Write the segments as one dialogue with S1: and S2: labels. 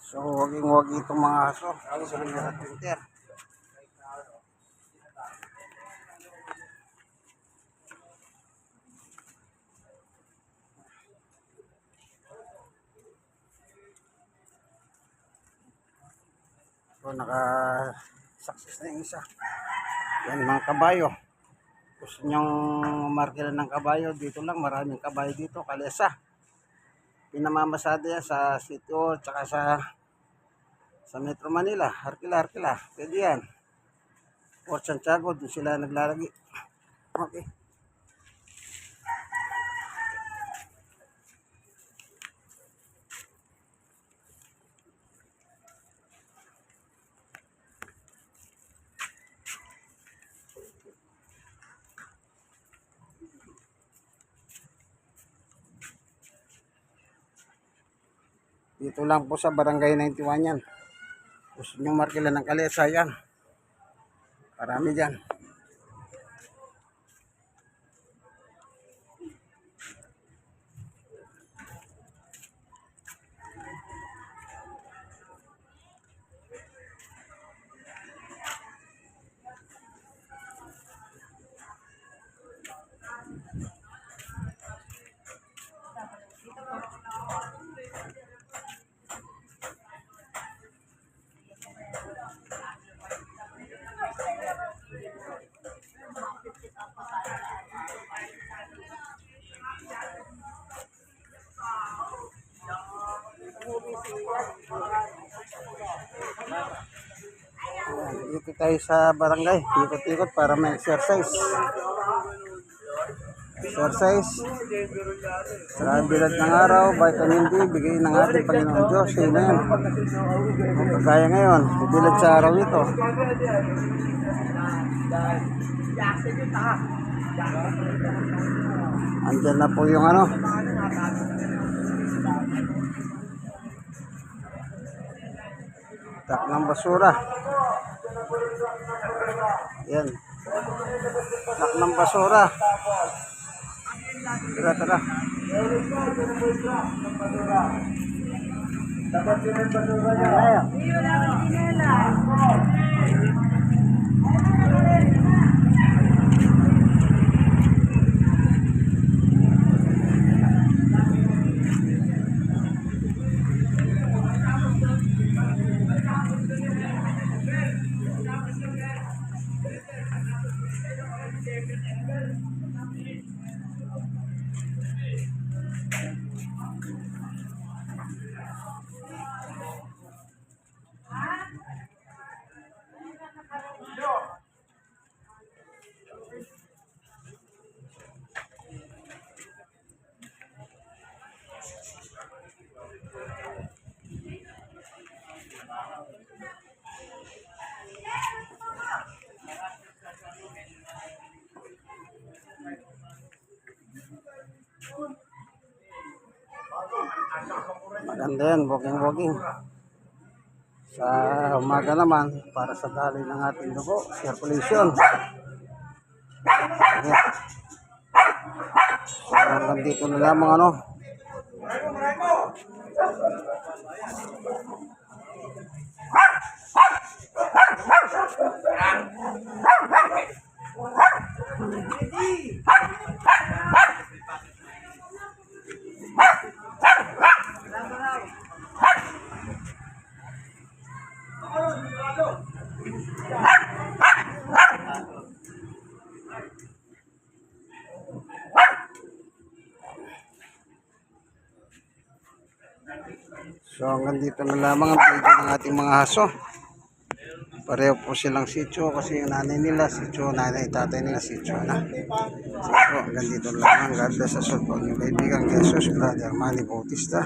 S1: So, wag itong mga aso. Sa mga tinter. So, naka-success na yung isa. Yan mga kabayo. Gusto nyong markila ng kabayo, dito lang. Maraming kabayo dito. Kalesa. Pinamamasada yan sa City Hall, tsaka sa Metro Manila. Harkila. Pwede yan. Port Santiago, doon sila naglalagi. Okay. Dito lang po sa Barangay 91 yan. Gusto nyo markila ng kalesa yan. Marami dyan. Dito tayo sa barangay, ikot-ikot para may exercise. Sa bilad ng araw, vitamin D, bigay ng ating Panginoon Diyos. Amen. Kagaya ngayon, bilad sa araw ito. Andyan na po yung tak ng basura. Yan. Tak ng basura. Tara. Dapat yun ang basura niya. Maganda yan, walking. Sa umaga naman, para sa daloy ng ating dugo, circulation. Ayan. So, hanggang dito na lamang So hanggang dito na lamang ang video ng ating mga aso. Pareho po silang sityo kasi yung nanay nila sityo, tatay nila sityo na. So hanggang dito na lamang. God bless us all po. Yung kaibigan Jesus, Brother Manny Bautista.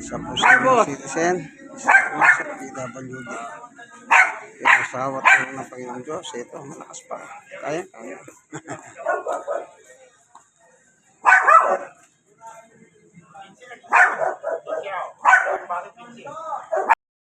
S1: Sa po sa citizen, sa po sa PWD. Yung asawa ng Panginoon Diyos, ito malakas pa. Kaya.